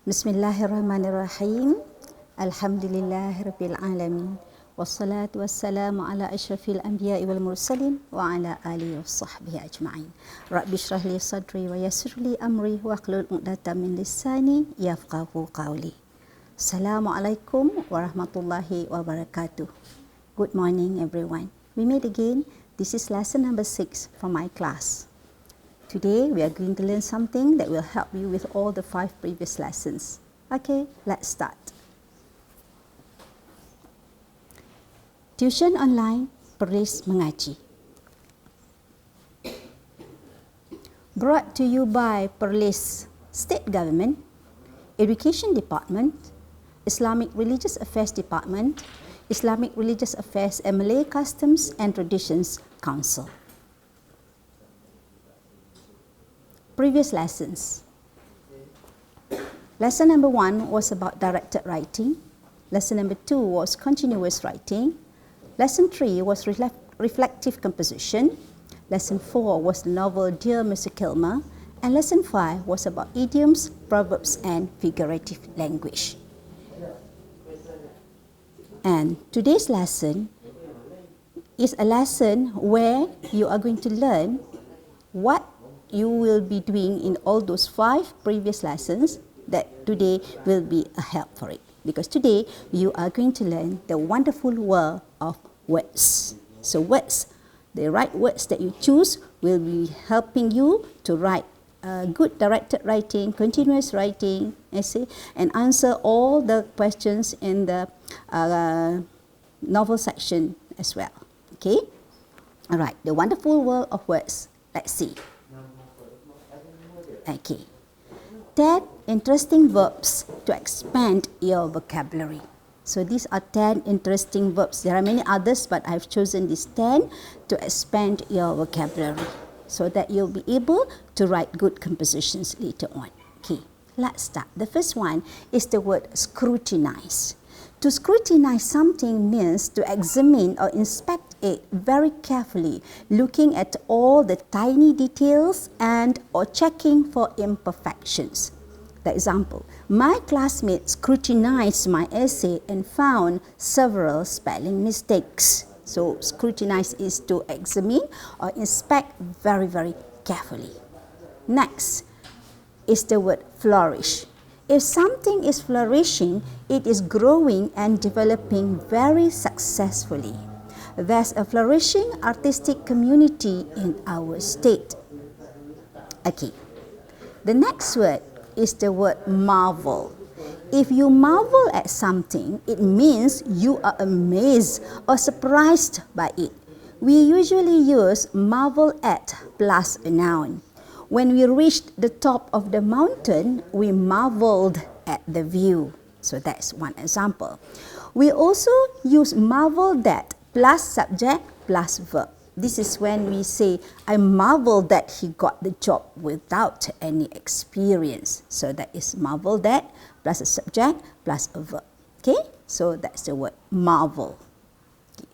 Bismillahirrahmanirrahim. Alhamdulillahirabbil alamin. Wassalatu wassalamu ala asyrafil anbiya'i wal mursalin wa ala alihi washabbihi ajma'in. Rabbi shrah li sadri wa yassir li amri wa hlul 'uqdatam min lisani yafqahu qawli. Assalamualaikum warahmatullahi wabarakatuh. Good morning everyone. We meet again. This is lesson number 6 from my class. Today we are going to learn something that will help you with all the 5 previous lessons. Okay, let's start. Tuition online, Perlis Mengaji. Brought to you by Perlis State Government, Education Department, Islamic Religious Affairs Department, Islamic Religious Affairs and Malay Customs and Traditions Council. Previous lessons. Lesson number 1 was about directed writing. Lesson number 2 was continuous writing. Lesson 3 was reflective composition. Lesson 4 was the novel Dear Mr. Kilmer. And lesson 5 was about idioms, proverbs and figurative language. And today's lesson is a lesson where you are going to learn what you will be doing in all those 5 previous lessons. That today will be a help for it. Because today you are going to learn the wonderful world of words. So words, the right words that you choose will be helping you to write good directed writing, continuous writing, essay, and answer all the questions in the novel section as well. Okay? Alright, the wonderful world of words. Let's see. Okay. 10 interesting verbs to expand your vocabulary. So these are 10 interesting verbs. There are many others, but I've chosen these 10 to expand your vocabulary so that you'll be able to write good compositions later on. Okay, let's start. The first one is the word scrutinize. To scrutinize something means to examine or inspect it very carefully, looking at all the tiny details and or checking for imperfections. For example, my classmates scrutinized my essay and found several spelling mistakes. So scrutinize is to examine or inspect very, very carefully. Next is the word flourish. If something is flourishing, it is growing and developing very successfully. There's a flourishing artistic community in our state. Okay. The next word is the word marvel. If you marvel at something, it means you are amazed or surprised by it. We usually use marvel at plus a noun. When we reached the top of the mountain, we marveled at the view. So that's one example. We also use marvel that plus subject plus verb. This is when we say, I marvel that he got the job without any experience. So that is marvel that plus a subject plus a verb. Okay? So that's the word marvel. Okay.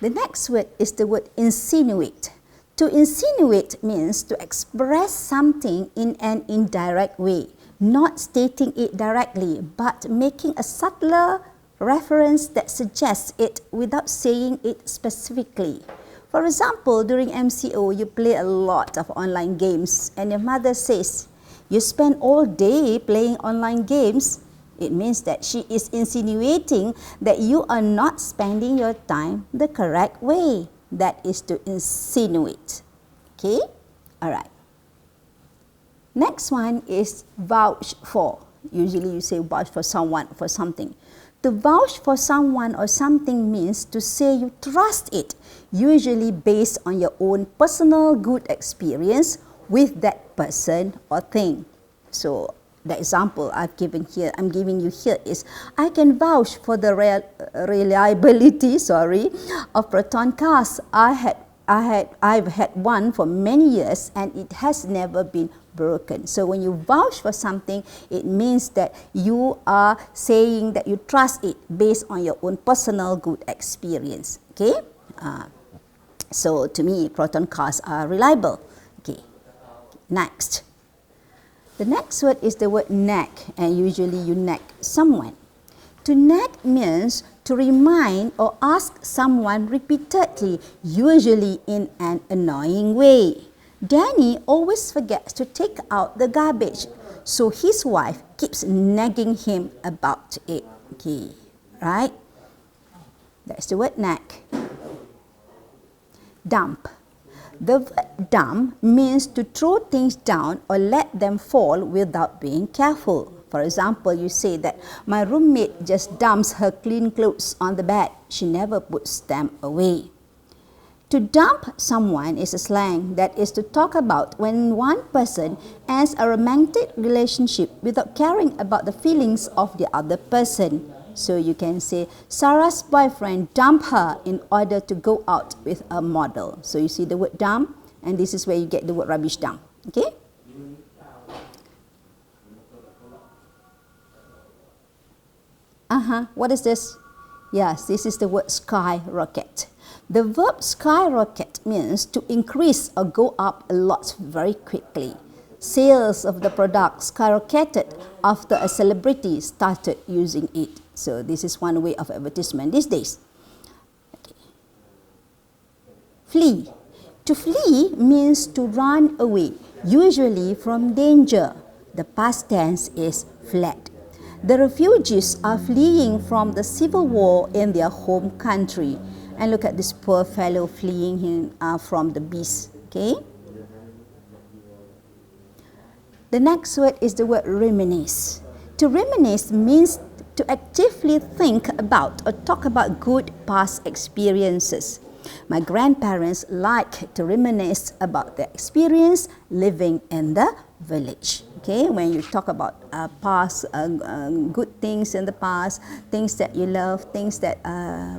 The next word is the word insinuate. To insinuate means to express something in an indirect way, not stating it directly, but making a subtler reference that suggests it without saying it specifically. For example, during MCO, you play a lot of online games and your mother says, you spend all day playing online games. It means that she is insinuating that you are not spending your time the correct way. That is to insinuate. Okay? Alright. Next one is vouch for. Usually you say vouch for someone, for something. To vouch for someone or something means to say you trust it, usually based on your own personal good experience with that person or thing. So the example I'm giving you here is, I can vouch for the reliability of Proton cars. I've had one for many years and it has never been broken. So when you vouch for something, it means that you are saying that you trust it based on your own personal good experience. Okay? So to me, Proton cars are reliable. Okay. Next. The next word is the word nag, and usually you nag someone. To nag means to remind or ask someone repeatedly, usually in an annoying way. Danny always forgets to take out the garbage, so his wife keeps nagging him about it. Okay, right? That's the word nag. Dump. The word dump means to throw things down or let them fall without being careful. For example, you say that my roommate just dumps her clean clothes on the bed. She never puts them away. To dump someone is a slang that is to talk about when one person ends a romantic relationship without caring about the feelings of the other person. So you can say, Sarah's boyfriend dumped her in order to go out with a model. So you see the word dump, and this is where you get the word rubbish dump. Okay? What is this? Yes, this is the word skyrocket. The verb skyrocket means to increase or go up a lot very quickly. Sales of the product skyrocketed after a celebrity started using it. So this is one way of advertisement these days. Okay. Flee. To flee means to run away, usually from danger. The past tense is fled. The refugees are fleeing from the civil war in their home country. And look at this poor fellow fleeing from the beast. Okay. The next word is the word reminisce. To reminisce means to actively think about or talk about good past experiences. My grandparents like to reminisce about their experience living in the village. Okay, when you talk about past good things in the past, things that you love, things that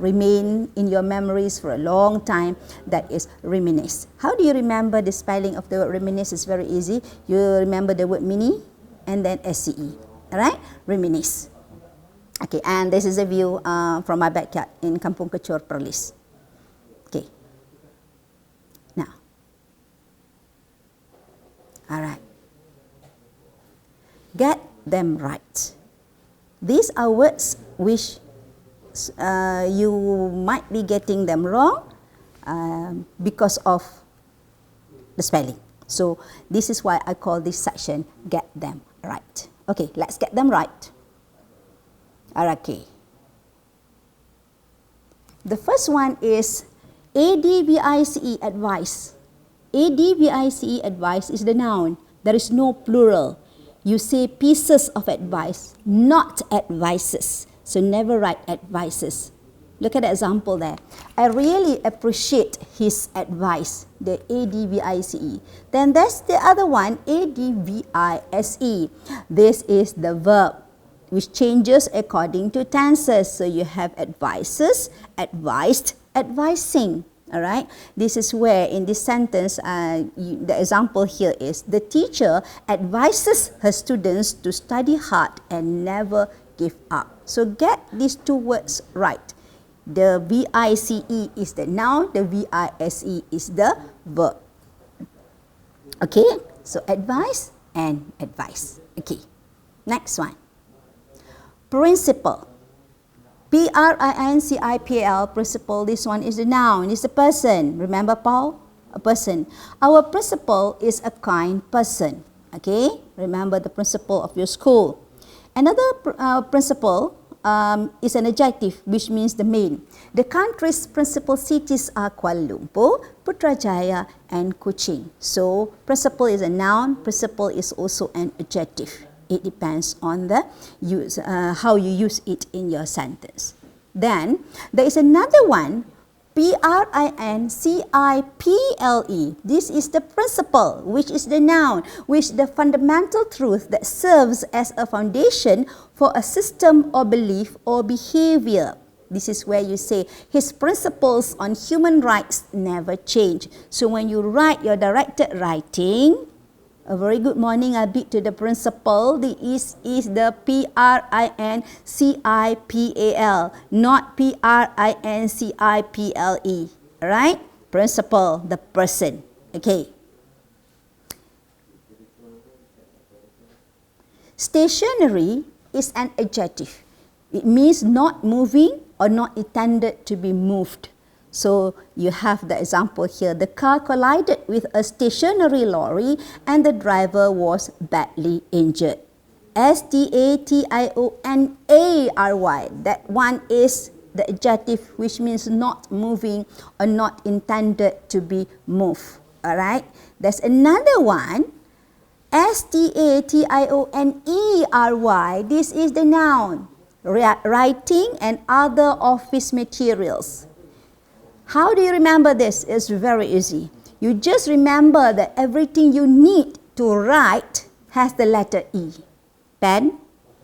remain in your memories for a long time, that is reminisce. How do you remember the spelling of the word reminisce? It's very easy. You remember the word mini and then SCE. Alright, reminisce. Okay, and this is a view from my backyard in Kampung Kecur, Perlis. Okay. Now. Alright. Get them right. These are words which you might be getting them wrong because of the spelling. So this is why I call this section Get Them Right. Okay, let's get them right. Okay. The first one is ADVICE, advice. ADVICE, advice is the noun. There is no plural. You say pieces of advice, not advices. So never write advices. Look at the example there. I really appreciate his advice, the ADVICE. Then there's the other one, ADVISE. This is the verb, which changes according to tenses. So you have advices, advised, advising. All right. This is where in this sentence, the example here is the teacher advises her students to study hard and never give up. So get these two words right. The VICE is the noun, the VISE is the verb. Okay, so advice and advice. Okay, next one. Principal. PRINCIPAL, principal, this one is the noun, is a person. Remember, Paul? A person. Our principal is a kind person. Okay, remember the principal of your school. Another principal is an adjective, which means the main. The country's principal cities are Kuala Lumpur, Putrajaya, and Kuching. So, principal is a noun, principal is also an adjective. It depends on the use, how you use it in your sentence. Then, there is another one, PRINCIPLE. This is the principle, which is the noun, which the fundamental truth that serves as a foundation for a system or belief or behavior. This is where you say, his principles on human rights never change. So when you write your directed writing, a very good morning I bid to the principal, the is the PRINCIPAL, not PRINCIPLE. Right? Principal, the person. Okay. Stationary is an adjective. It means not moving or not intended to be moved. So you have the example here. The car collided with a stationary lorry and the driver was badly injured. S-T-A-T-I-O-N-A-R-Y. That one is the adjective which means not moving or not intended to be moved. Alright. There's another one. S-T-A-T-I-O-N-E-R-Y. This is the noun. Writing and other office materials. How do you remember this? It's very easy. You just remember that everything you need to write has the letter E. Pen,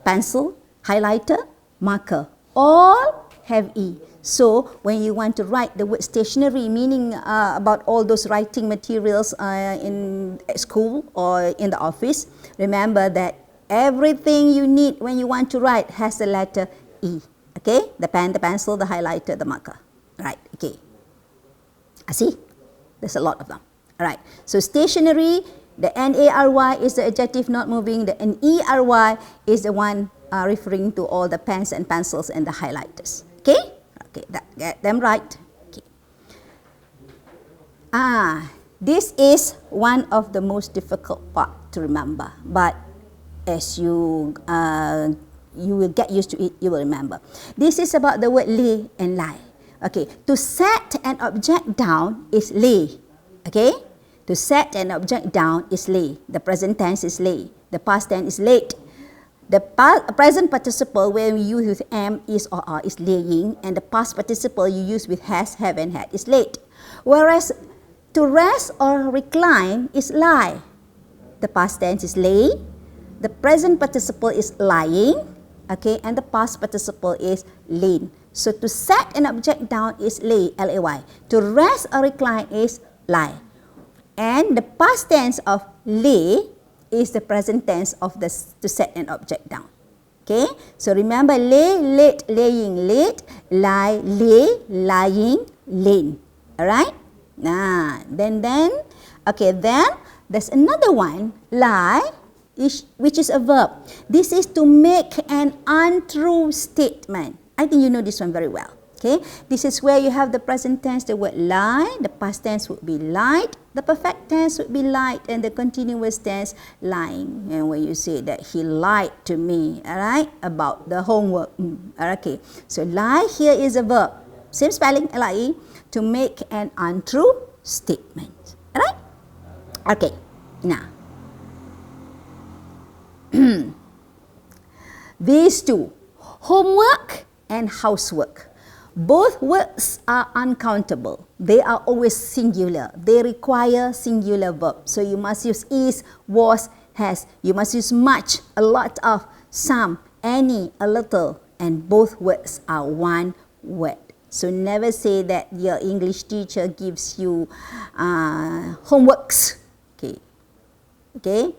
pencil, highlighter, marker. All have E. So when you want to write the word stationery, meaning about all those writing materials in school or in the office, remember that everything you need when you want to write has the letter E. Okay? The pen, the pencil, the highlighter, the marker. Right, okay. See? There's a lot of them. Alright. So stationery, the N-A-R-Y is the adjective not moving. The N-E-R-Y is the one referring to all the pens and pencils and the highlighters. Okay? Okay, get them right. Okay. This is one of the most difficult part to remember. But as you will get used to it, you will remember. This is about the word lay and lie. Okay, to set an object down is lay. Okay, to set an object down is lay. The present tense is lay. The past tense is laid. The present participle when we use with am, is or are is laying, and the past participle you use with has, have and had is laid. Whereas to rest or recline is lie. The past tense is lay. The present participle is lying. Okay, and the past participle is lain. So to set an object down is lay, L-A-Y. To rest or recline is lie. And the past tense of lay is the present tense of the to set an object down. Okay, so remember lay, laid, laying, laid, lie, lay, lying, lain. Alright? Then there's another one, lie, which is a verb. This is to make an untrue statement. I think you know this one very well. Okay, this is where you have the present tense, the word lie, the past tense would be lied, the perfect tense would be lied, and the continuous tense lying. And when you say that he lied to me, alright, about the homework. Okay, so lie here is a verb, same spelling, L-I-E, to make an untrue statement. Alright? Okay, now. These two, homework and housework. Both words are uncountable. They are always singular. They require singular verb. So you must use is, was, has. You must use much, a lot of, some, any, a little. And both words are one word. So never say that your English teacher gives you homeworks. Okay.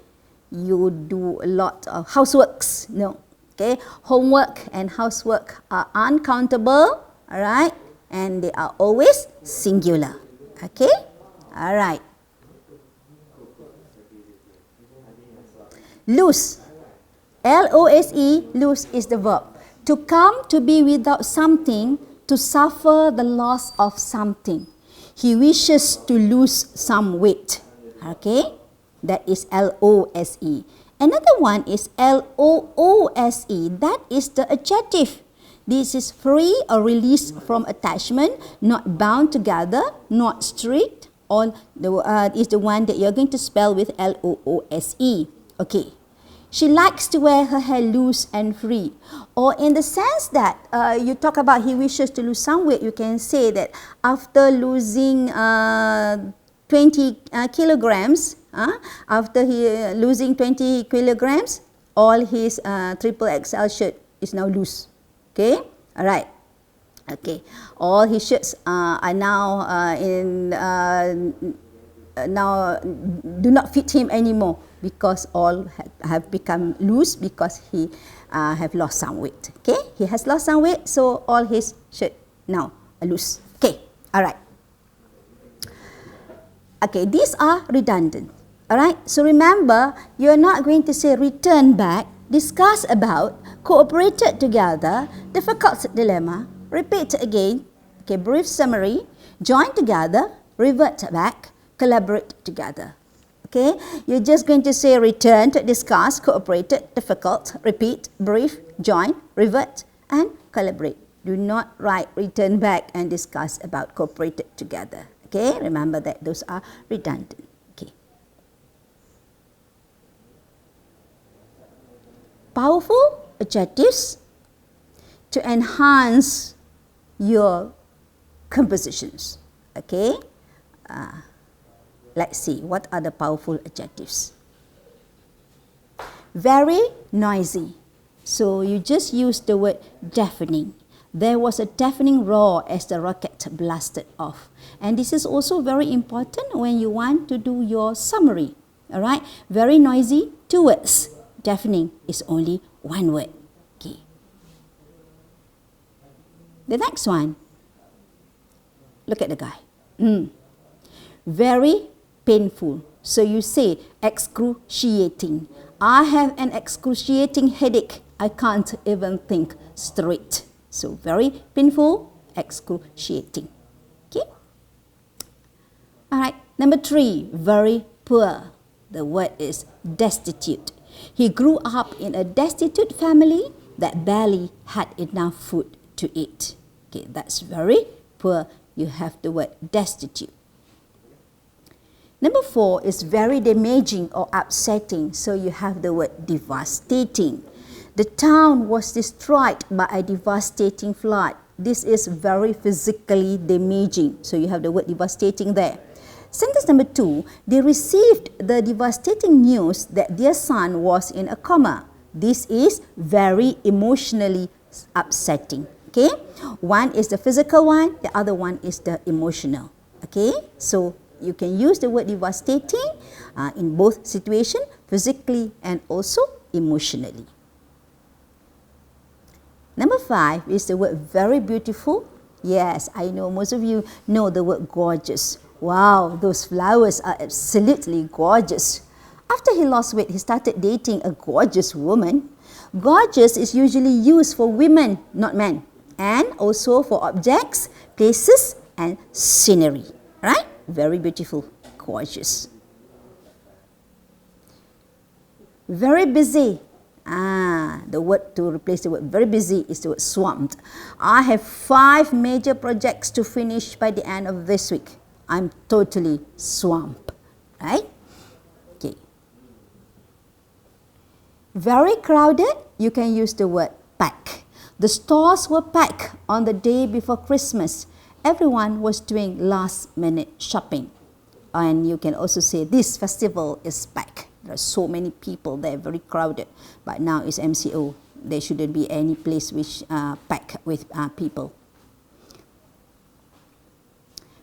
You do a lot of houseworks. No. Okay. Homework and housework are uncountable. Alright, and they are always singular. Okay, alright. Lose, L-O-S-E, lose is the verb. To come to be without something, to suffer the loss of something. He wishes to lose some weight. Okay, that is L-O-S-E. Another one is L-O-O-S-E. That is the adjective. This is free or released from attachment, not bound together, not strict, or is the one that you're going to spell with L-O-O-S-E. Okay. She likes to wear her hair loose and free. Or in the sense that you talk about he wishes to lose some weight, you can say that after losing 20 kilograms, after losing 20 kilograms, all his triple XL shirt is now loose. Okay, all right. Okay, all his shirts are now now do not fit him anymore because all have become loose because he have lost some weight. Okay, he has lost some weight, so all his shirt now are loose. Okay, all right. Okay, these are redundant. All right. So remember, you are not going to say return back. discuss about, cooperated together, difficult dilemma, repeat again, okay, brief summary, join together, revert back, collaborate together. Okay, you're just going to say return, discuss, cooperated, difficult, repeat, brief, join, revert, and collaborate. Do not write return back and discuss about, cooperated together. Okay, remember that those are redundant. Okay. Powerful adjectives to enhance your compositions. Okay. Let's see, what are the powerful adjectives? Very noisy. So you just use the word deafening. There was a deafening roar as the rocket blasted off. And this is also very important when you want to do your summary. Alright? Very noisy, 2 words. Deafening is only 1 word. Okay. The next one. Look at the guy. Very painful. So you say excruciating. I have an excruciating headache. I can't even think straight. So very painful, excruciating. Okay. Alright. Number 3, very poor. The word is destitute. He grew up in a destitute family that barely had enough food to eat. Okay, that's very poor. You have the word destitute. Number 4 is very damaging or upsetting. So you have the word devastating. The town was destroyed by a devastating flood. This is very physically damaging. So you have the word devastating there. Sentence number 2, they received the devastating news that their son was in a coma. This is very emotionally upsetting. Okay, one is the physical one, the other one is the emotional. Okay, so you can use the word devastating in both situations, physically and also emotionally. Number 5 is the word very beautiful. Yes, I know most of you know the word gorgeous. Wow, those flowers are absolutely gorgeous. After he lost weight, he started dating a gorgeous woman. Gorgeous is usually used for women, not men, and also for objects, places, and scenery. Right? Very beautiful, gorgeous. Very busy. The word to replace the word very busy is the word swamped. I have 5 major projects to finish by the end of this week. I'm totally swamped. Right? Okay. Very crowded, you can use the word packed. The stores were packed on the day before Christmas. Everyone was doing last-minute shopping. And you can also say this festival is packed. There are so many people there, very crowded. But now it's MCO. There shouldn't be any place which packed with people.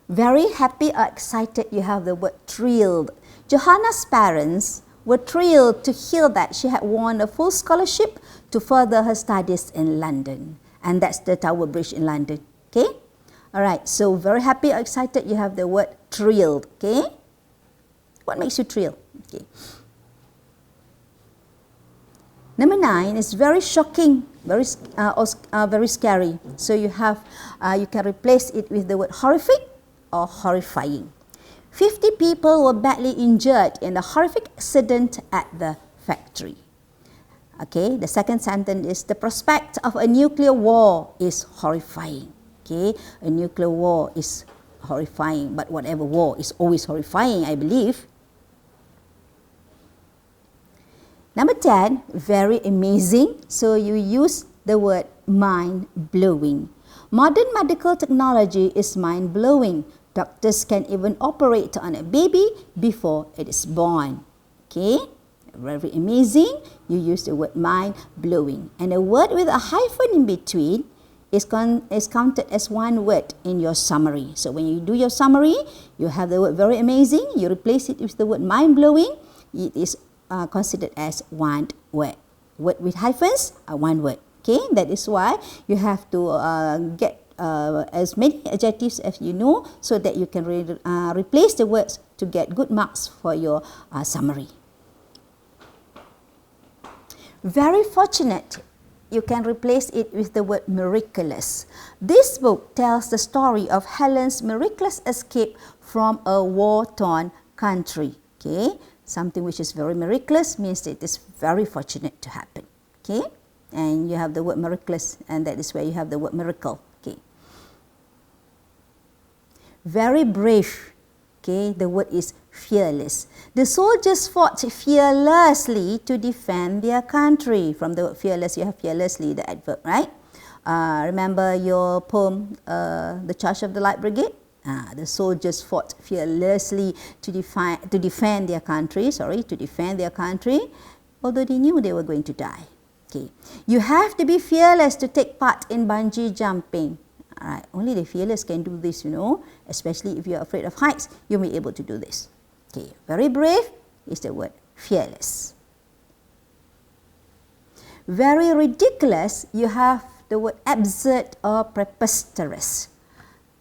Very happy or excited, you have the word thrilled. Johanna's parents were thrilled to hear that she had won a full scholarship to further her studies in London. And that's the Tower Bridge in London. Okay? Alright, so very happy or excited, you have the word thrilled. Okay? What makes you thrilled? Okay. Number 9 is very shocking, very scary. So you have, you can replace it with the word horrific or horrifying. 50 people were badly injured in a horrific accident at the factory. Okay, the second sentence is the prospect of a nuclear war is horrifying. Okay, a nuclear war is horrifying, but whatever war is always horrifying, I believe. Number 10, very amazing. So you use the word mind-blowing. Modern medical technology is mind-blowing. Doctors can even operate on a baby before it is born. Okay, very amazing. You use the word mind-blowing. And a word with a hyphen in between is counted as one word in your summary. So when you do your summary, you have the word very amazing. You replace it with the word mind-blowing. It is considered as one word. Word with hyphens are one word. Okay, that is why you have to get as many adjectives as you know, so that you can replace the words to get good marks for your summary. Very fortunate. You can replace it with the word miraculous. This book tells the story of Helen's miraculous escape from a war-torn country. Okay, something which is very miraculous means that it is very fortunate to happen. Okay, and you have the word miraculous, and that is where you have the word miracle. Okay, very brave. Okay, the word is fearless. The soldiers fought fearlessly to defend their country. From the word fearless, you have fearlessly, the adverb, right? Remember your poem, The Charge of the Light Brigade? The soldiers fought fearlessly to defend their country, although they knew they were going to die. Okay, you have to be fearless to take part in bungee jumping. Alright, only the fearless can do this, you know, especially if you're afraid of heights, you may be able to do this. Okay, very brave is the word fearless. Very ridiculous, you have the word absurd or preposterous.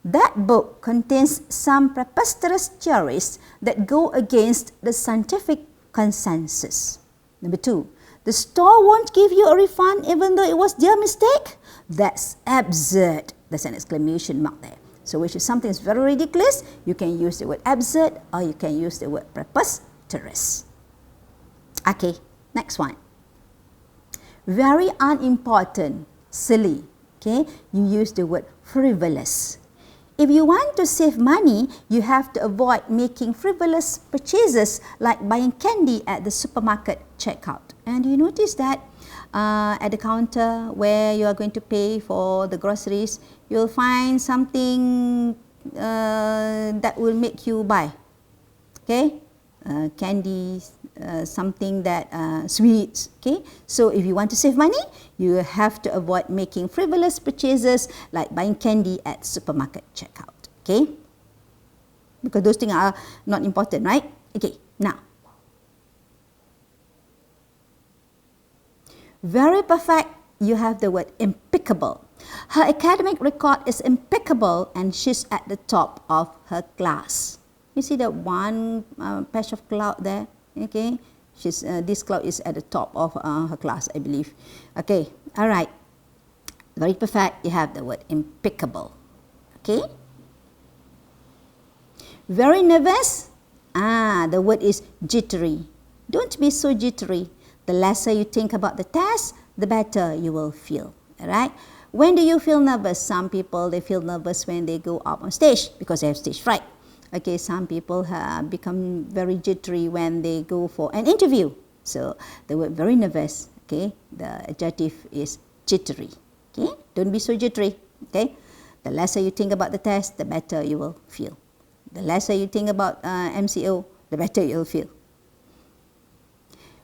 That book contains some preposterous theories that go against the scientific consensus. Number 2, the store won't give you a refund even though it was their mistake. That's absurd. There's an exclamation mark there. So which is something that's very ridiculous, you can use the word absurd or you can use the word preposterous. Okay, next one. Very unimportant, silly. Okay, you use the word frivolous. If you want to save money, you have to avoid making frivolous purchases like buying candy at the supermarket checkout. And you notice that at the counter where you are going to pay for the groceries, you'll find something that will make you buy. Okay, candies, something that sweets. Okay, so if you want to save money, you have to avoid making frivolous purchases like buying candy at supermarket checkout. Okay, because those things are not important, right? Okay, now. Very perfect, you have the word impeccable. Her academic record is impeccable and she's at the top of her class. You see that one patch of cloud there? Okay, this cloud is at the top of her class, I believe. Okay, all right. Very perfect, you have the word impeccable. Okay. Very nervous, the word is jittery. Don't be so jittery. The lesser you think about the test, the better you will feel. Alright? When do you feel nervous? Some people, they feel nervous when they go up on stage because they have stage fright. Okay, some people have become very jittery when they go for an interview. So the word very nervous, okay, the adjective is jittery. Okay, don't be so jittery. Okay, the lesser you think about the test, the better you will feel. The lesser you think about MCO, the better you'll feel.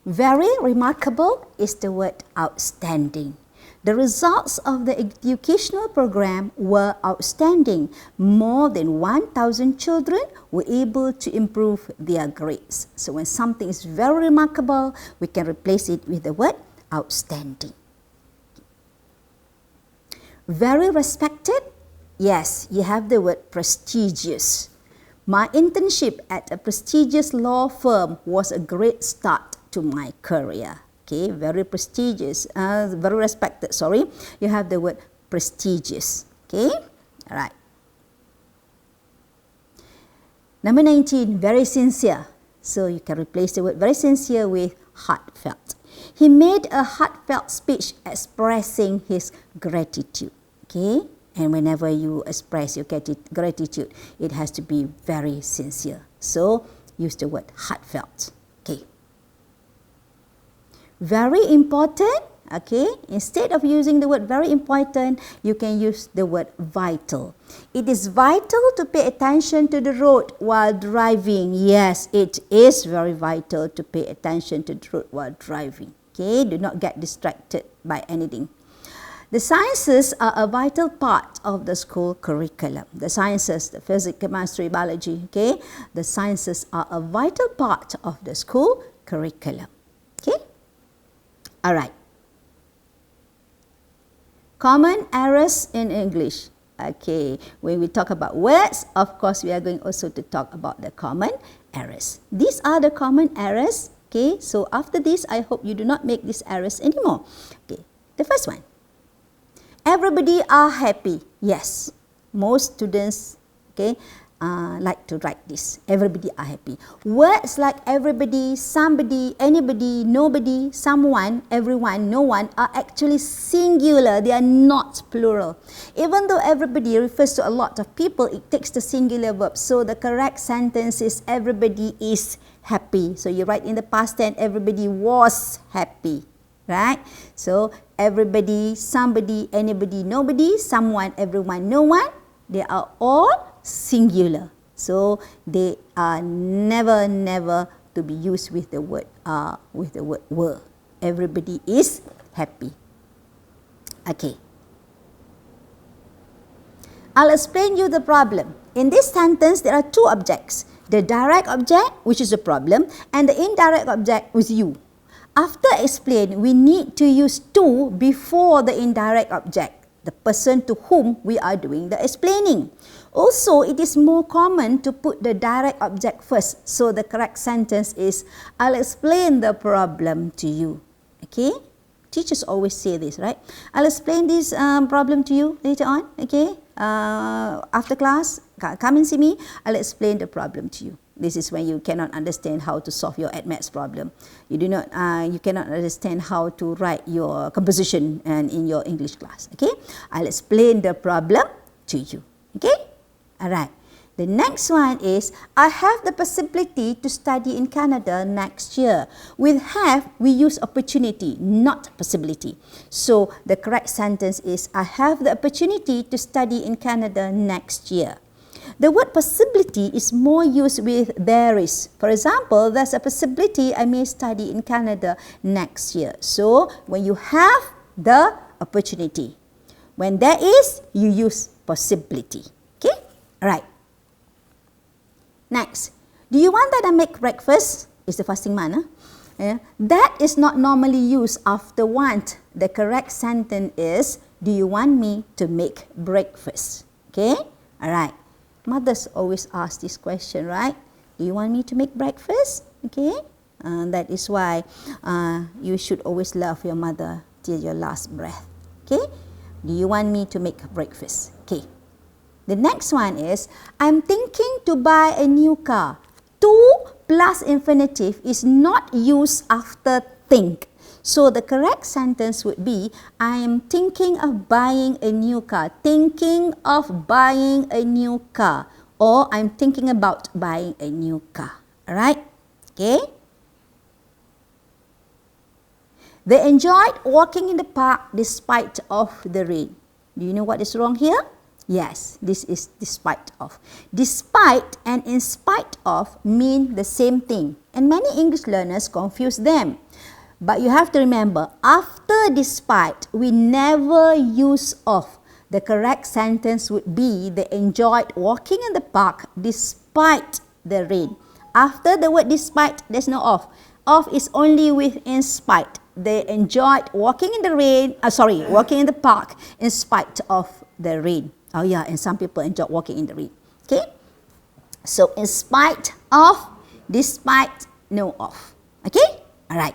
Very remarkable is the word outstanding. The results of the educational program were outstanding. More than 1,000 children were able to improve their grades. So when something is very remarkable, we can replace it with the word outstanding. Very respected, yes, you have the word prestigious. My internship at a prestigious law firm was a great start to my career. Okay, very prestigious, very respected, sorry. You have the word prestigious. Okay, all right. Number 19, very sincere. So you can replace the word very sincere with heartfelt. He made a heartfelt speech expressing his gratitude. Okay, and whenever you express your gratitude, it has to be very sincere. So use the word heartfelt. Okay. Very important, okay, instead of using the word very important, you can use the word vital. It is vital to pay attention to the road while driving. Yes, it is very vital to pay attention to the road while driving. Okay, do not get distracted by anything. The sciences are a vital part of the school curriculum. The sciences, the physics, chemistry, biology, okay, the sciences are a vital part of the school curriculum. Okay. All right. Common errors in English. Okay, when we talk about words, of course, we are going also to talk about the common errors. These are the common errors Okay, so after this, I hope you do not make these errors anymore. Okay, the first one. Everybody are happy. Yes, most students, okay, like to write this. Everybody are happy. Words like everybody, somebody, anybody, nobody, someone, everyone, no one are actually singular. They are not plural. Even though everybody refers to a lot of people, it takes the singular verb. So the correct sentence is everybody is happy. So you write in the past tense, everybody was happy. Right? So everybody, somebody, anybody, nobody, someone, everyone, no one, they are all singular. So they are never to be used with the word were. Everybody is happy. Okay. I'll explain you the problem. In this sentence, there are two objects. The direct object, which is a problem, and the indirect object was you. After explain, we need to use to before the indirect object, the person to whom we are doing the explaining. Also, it is more common to put the direct object first. So the correct sentence is, I'll explain the problem to you. Okay? Teachers always say this, right? I'll explain this problem to you later on. Okay? After class, come and see me. I'll explain the problem to you. This is when you cannot understand how to solve your maths problem. You cannot understand how to write your composition in your English class. Okay, I'll explain the problem to you. Okay, all right. The next one is, I have the possibility to study in Canada next year. With have, we use opportunity, not possibility. So the correct sentence is, I have the opportunity to study in Canada next year. The word possibility is more used with there is. For example, there's a possibility I may study in Canada next year. So, when you have the opportunity. When there is, you use possibility. Okay? Alright. Next. Do you want that I make breakfast? It's the fasting month. That is not normally used after want. The correct sentence is, do you want me to make breakfast? Okay? Alright. Mothers always ask this question, right? Do you want me to make breakfast? Okay? That is why you should always love your mother till your last breath. Okay? Do you want me to make breakfast? Okay. The next one is, I'm thinking to buy a new car. To plus infinitive is not used after think. So the correct sentence would be, I am thinking of buying a new car. Thinking of buying a new car. Or I'm thinking about buying a new car. Alright? Okay? They enjoyed walking in the park despite of the rain. Do you know what is wrong here? Yes, this is despite of. Despite and in spite of mean the same thing. And many English learners confuse them. But you have to remember, after despite, we never use of. The correct sentence would be, they enjoyed walking in the park despite the rain. After the word despite, there's no of. Of is only with in spite. They enjoyed walking in the walking in the park in spite of the rain. Oh yeah, and some people enjoy walking in the rain. Okay? So, in spite of, despite, no of. Okay? Alright.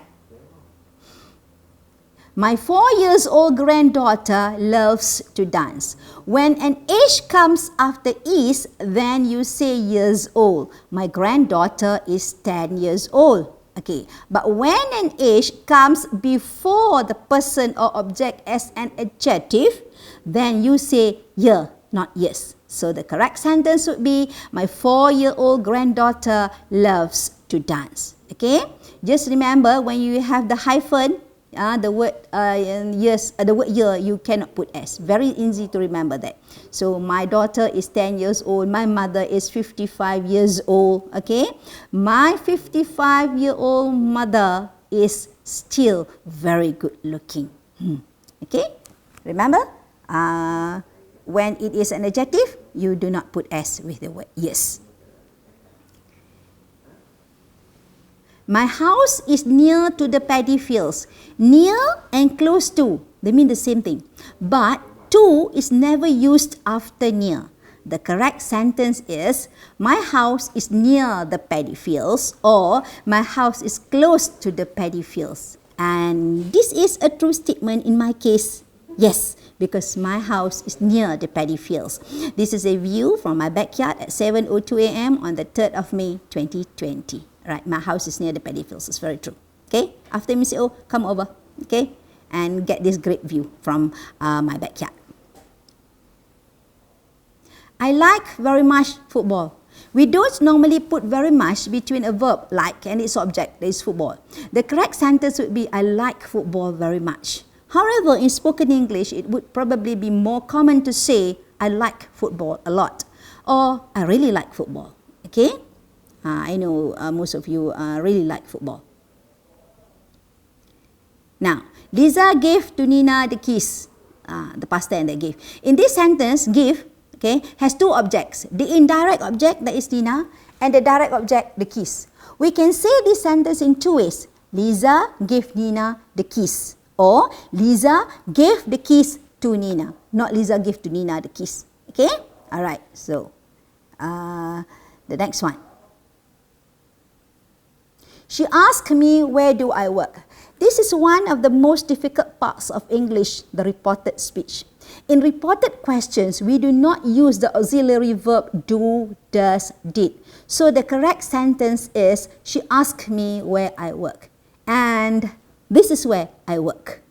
My 4-year-old granddaughter loves to dance. When an age comes after is, then you say years old. My granddaughter is 10 years old. Okay, but when an age comes before the person or object as an adjective, then you say year, not years. So the correct sentence would be, my 4-year-old granddaughter loves to dance. Okay, just remember when you have the hyphen, the word yes, the word year, you cannot put s. Very easy to remember that. So my daughter is 10 years old. My mother is 55 years old. Okay, my 55-year-old mother is still very good looking. Okay, remember, when it is an adjective, you do not put s with the word yes. My house is near to the paddy fields. Near and close to, they mean the same thing. But to is never used after near. The correct sentence is, my house is near the paddy fields, or my house is close to the paddy fields. And this is a true statement in my case. Yes, because my house is near the paddy fields. This is a view from my backyard at 7:02 a.m. on the 3rd of May 2020. Right, my house is near the paddy fields. It's very true. Okay, after MCO, come over. Okay, and get this great view from my backyard. I like very much football. We don't normally put very much between a verb like and its object, that is football. The correct sentence would be, I like football very much. However, in spoken English, it would probably be more common to say, I like football a lot, or I really like football. Okay? I know most of you really like football. Now, Liza gave to Nina the keys, the past tense they gave. In this sentence, give, okay, has two objects. The indirect object, that is Nina, and the direct object, the keys. We can say this sentence in two ways. Liza gave Nina the keys. Or Liza gave the keys to Nina. Not Liza gave to Nina the keys. Okay? Alright, so the next one. She asked me, where do I work? This is one of the most difficult parts of English, the reported speech. In reported questions, we do not use the auxiliary verb do, does, did. So the correct sentence is, she asked me where I work. And this is where I work.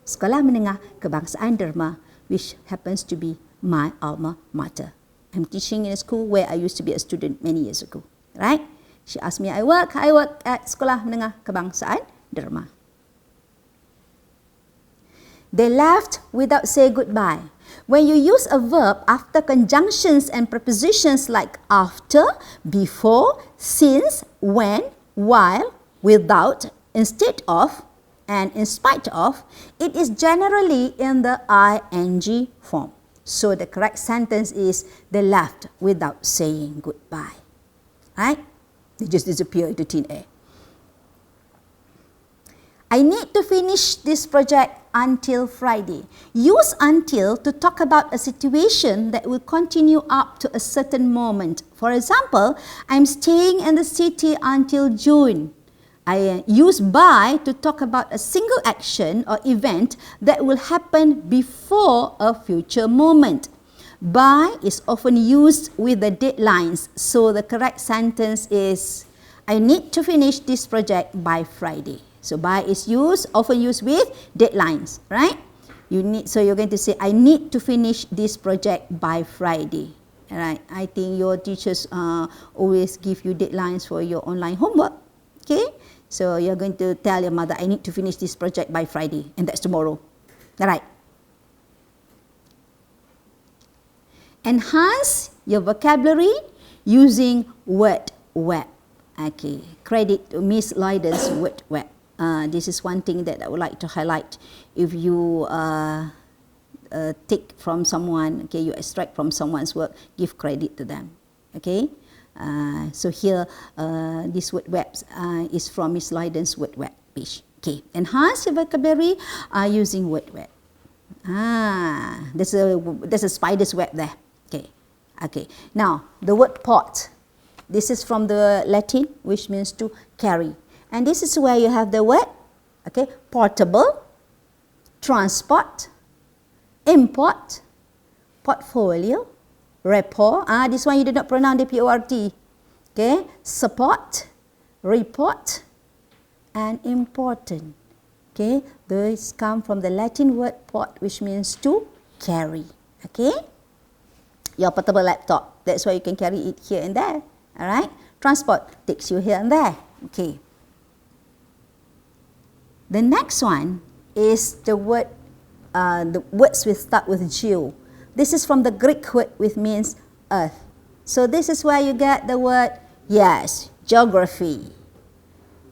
Sekolah Menengah Kebangsaan Derma, which happens to be my alma mater. I'm teaching in a school where I used to be a student many years ago. Right? She asked me, I work at Sekolah Menengah Kebangsaan Derma. They left without saying goodbye. When you use a verb after conjunctions and prepositions like after, before, since, when, while, without, instead of, and in spite of, it is generally in the ing form. So the correct sentence is, they left without saying goodbye. Right? They just disappear into thin air. I need to finish this project until Friday. Use until to talk about a situation that will continue up to a certain moment. For example, I'm staying in the city until June. I use by to talk about a single action or event that will happen before a future moment. By is often used with the deadlines, so the correct sentence is, I need to finish this project by Friday. So by is often used with deadlines, right? So you're going to say, I need to finish this project by Friday. All right? I think your teachers always give you deadlines for your online homework. Okay? So you're going to tell your mother, I need to finish this project by Friday, and that's tomorrow. All right? Enhance your vocabulary using word web. Okay, credit to Miss Lloyd's word web. This is one thing that I would like to highlight. If you take from someone, okay, you extract from someone's work, give credit to them. Okay, so here this word web is from Miss Lloyd's word web page. Okay, enhance your vocabulary using word web. There's a spider's web there. Okay, okay. Now the word pot. This is from the Latin, which means to carry. And this is where you have the word, okay, portable, transport, import, portfolio, rapport. This one you do not pronounce the P-O-R-T. Okay, support, report, and important. Okay, those come from the Latin word port, which means to carry. Okay, your portable laptop. That's why you can carry it here and there. All right, transport takes you here and there. Okay. The next one is the words which start with geo. This is from the Greek word which means earth. So this is where you get the word, yes, geography.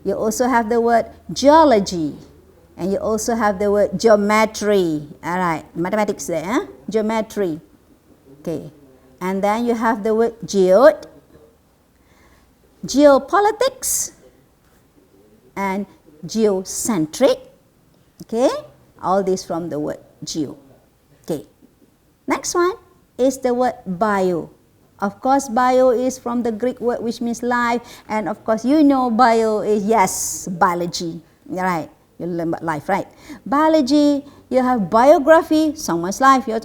You also have the word geology. And you also have the word geometry. All right, mathematics there, geometry. Okay. And then you have the word geode, geopolitics, and geocentric. Okay, all this from the word geo. Okay, next one. is the word bio. Of course, bio is from the Greek word which means life, and of course you know bio is, yes, biology, right? You learn about life, right? Biology, you have biography, someone's life. You're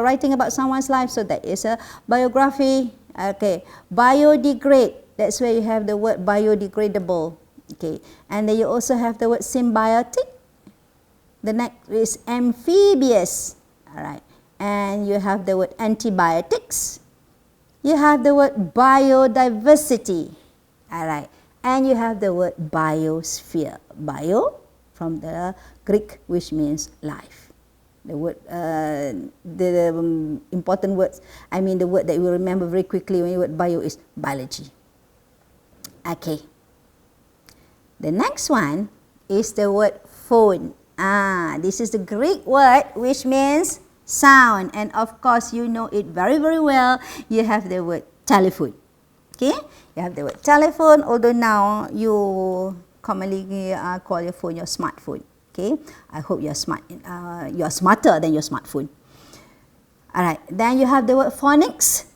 writing about someone's life, so that is a biography. Okay, biodegrade, that's where you have the word biodegradable. Okay, and then you also have the word symbiotic. The next is amphibious, all right, and you have the word antibiotics. You have the word biodiversity, all right, and you have the word biosphere. Bio from the Greek, which means life. The word, important words, I mean the word that you will remember very quickly when you word bio is biology. Okay. The next one is the word phone. This is the Greek word which means sound, and of course you know it very, very well. You have the word telephone. Okay, you have the word telephone, although now you commonly call your phone your smartphone. Okay, I hope you're smart. You're smarter than your smartphone. All right, then you have the word phonics,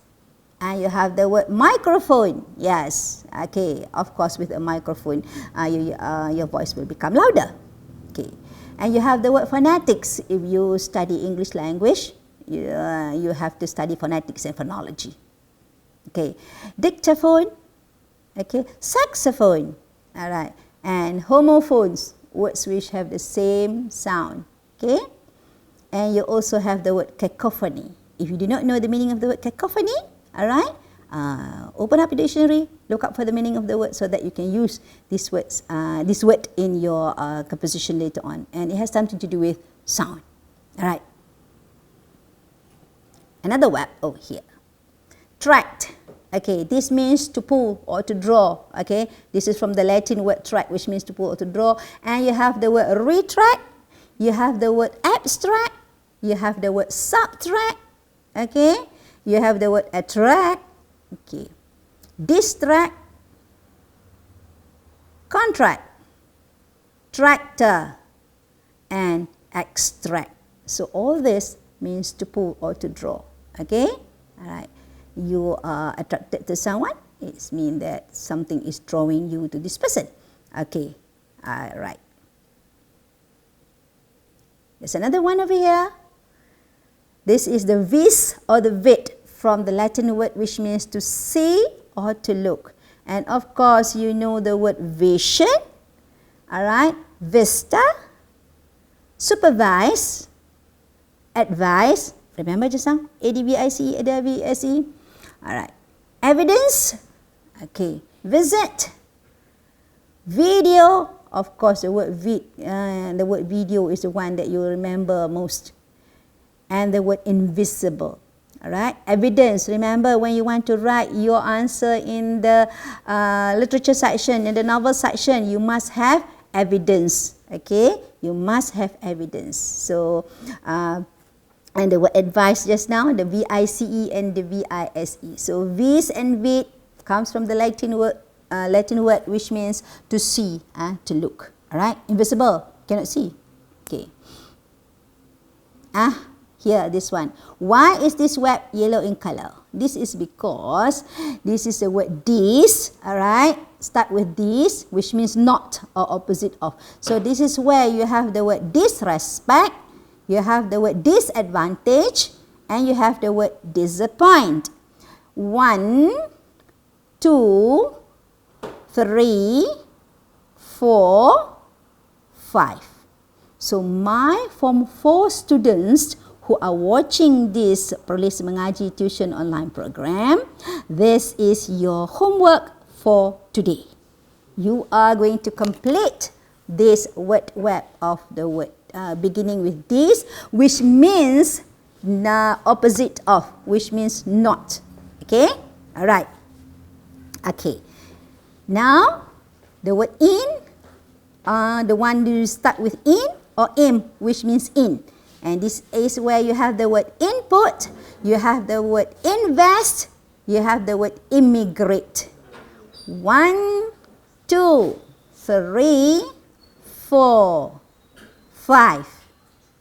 and you have the word microphone. Yes, okay, of course with a microphone, your voice will become louder. Okay, and you have the word phonetics. If you study English language, you have to study phonetics and phonology. Okay, dictaphone, okay, saxophone, all right, and homophones, words which have the same sound. Okay, and you also have the word cacophony. If you do not know the meaning of the word cacophony, all right, open up your dictionary, look up for the meaning of the word so that you can use this word in your composition later on, and it has something to do with sound. All right, another word over here, tract. Okay, this means to pull or to draw. Okay, this is from the Latin word tract, which means to pull or to draw. And you have the word retract, you have the word abstract, you have the word subtract. Okay, you have the word attract. Okay, distract, contract, tractor, and extract. So all this means to pull or to draw. Okay, all right. You are attracted to someone, it means that something is drawing you to this person. Okay, all right. There's another one over here. This is the vis or the vid from the Latin word which means to see or to look. And of course, you know the word vision, all right, vista, supervise, advise. Remember just now, ADVICE, ADVICE. All right, evidence, okay, visit, video, of course the word video is the one that you remember most, and the word invisible. All right, evidence, remember when you want to write your answer in the literature section, in the novel section, you must have evidence. Okay, you must have evidence. So and the word advice just now, the VICE and the VISE. So vis and vid comes from the Latin word which means to see, to look. All right, invisible, cannot see. Okay. Here, this one. Why is this web yellow in color? This is because this is the word dis, all right? Start with dis, which means not or opposite of. So this is where you have the word disrespect, you have the word disadvantage, and you have the word disappoint. 1, 2, 3, 4, 5. So my Form 4 students who are watching this Perlis Mengaji Tuition Online program, this is your homework for today. You are going to complete this word web of the word beginning with this, which means opposite of, which means not. Okay? All right. Okay. Now, the word in, the one you start with in or im, which means in. And this is where you have the word input, you have the word invest, you have the word immigrate. 1, 2, 3, 4, 5.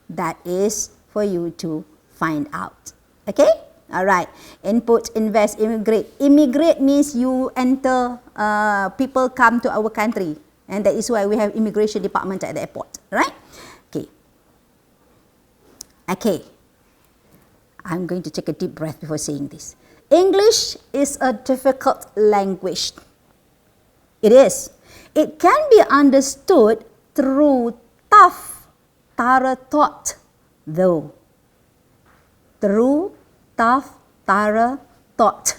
That is for you to find out. Okay? Alright, input, invest, immigrate. Immigrate means you enter, people come to our country. And that is why we have immigration department at the airport, right? Okay. Okay. I'm going to take a deep breath before saying this. English is a difficult language. It is. It can be understood through tough, thorough thought, though. Through tough, thorough thought,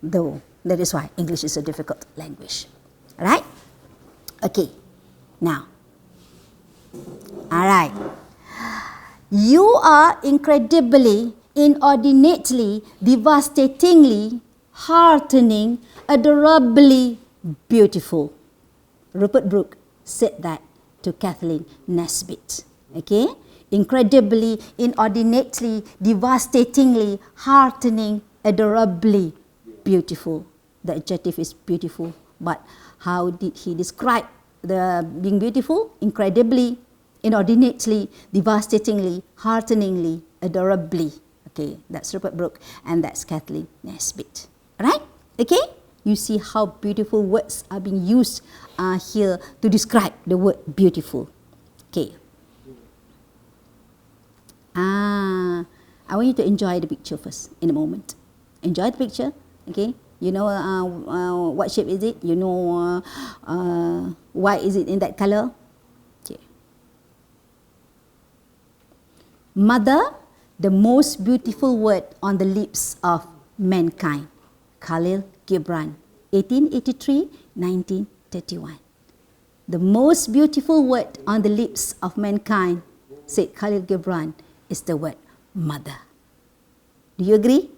though. That is why English is a difficult language. Alright? Okay. Now. Alright. You are incredibly, inordinately, devastatingly, heartening, adorably beautiful. Rupert Brooke said that to Kathleen Nesbitt. Okay? Incredibly, inordinately, devastatingly, heartening, adorably beautiful. The adjective is beautiful, but how did he describe the being beautiful? Incredibly, inordinately, devastatingly, hearteningly, adorably. Okay, that's Rupert Brooke and that's Kathleen Nesbitt. Alright? Okay? You see how beautiful words are being used here to describe the word beautiful. Okay. I want you to enjoy the picture first in a moment. Enjoy the picture. Okay. You know what shape is it? You know why is it in that color? Okay. Mother, the most beautiful word on the lips of mankind. Khalil Gibran, 1883-1931. The most beautiful word on the lips of mankind, said Khalil Gibran, is the word mother. Do you agree?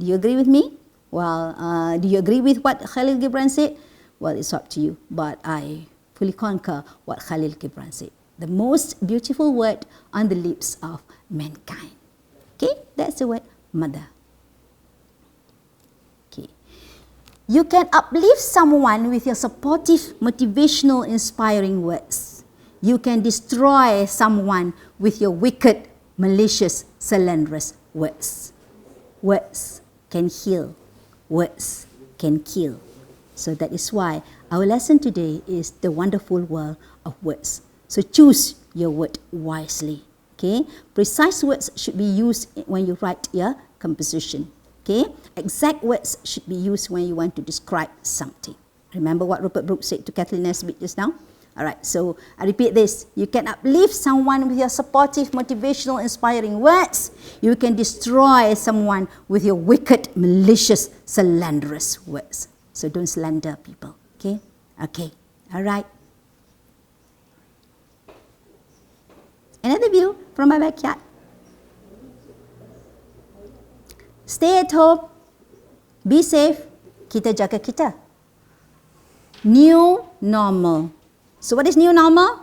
Do you agree with me? Well, do you agree with what Khalil Gibran said? Well, it's up to you, but I fully concur what Khalil Gibran said. The most beautiful word on the lips of mankind. Okay, that's the word mother. Okay, you can uplift someone with your supportive, motivational, inspiring words. You can destroy someone with your wicked, malicious, slanderous words. Words can heal. Words can kill. So that is why our lesson today is the wonderful world of words. So choose your word wisely. Okay, precise words should be used when you write your composition. Okay, exact words should be used when you want to describe something. Remember what Rupert Brooke said to Kathleen Nesbitt just now? Alright, so I repeat this. You can uplift someone with your supportive, motivational, inspiring words. You can destroy someone with your wicked, malicious, slanderous words. So don't slander people. Okay? Okay. Alright. Another view from my backyard. Stay at home. Be safe. Kita jaga kita. New normal. So what is new normal?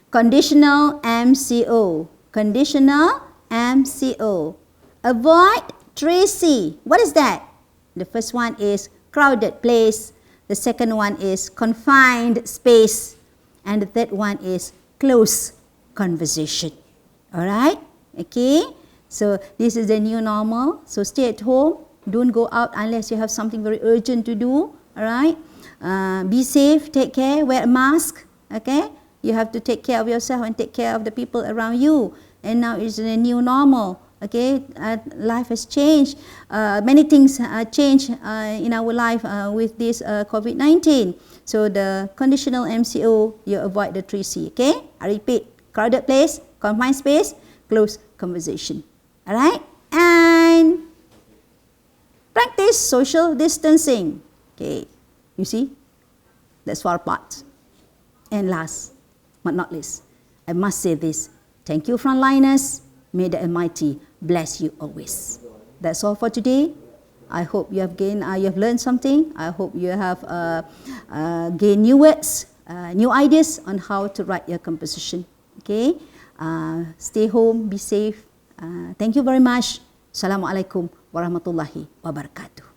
Conditional MCO. Conditional MCO. Avoid Tracy. What is that? The first one is crowded place. The second one is confined space. And the third one is close conversation. Alright? Okay? So this is the new normal. So stay at home. Don't go out unless you have something very urgent to do. Alright? Be safe, take care, wear a mask. Okay? You have to take care of yourself and take care of the people around you. And now it's the new normal. Okay? Life has changed. Many things changed in our life with this COVID-19. So the conditional MCO, you avoid the 3C. Okay? I repeat, crowded place, confined space, close conversation. Alright? And practice social distancing. Okay? You see? That's for our part. And last but not least, I must say this. Thank you, frontliners. May the Almighty bless you always. That's all for today. I hope you have learned something. I hope you have gained new words, new ideas on how to write your composition. Okay? Stay home, be safe. Thank you very much. Assalamualaikum warahmatullahi wabarakatuh.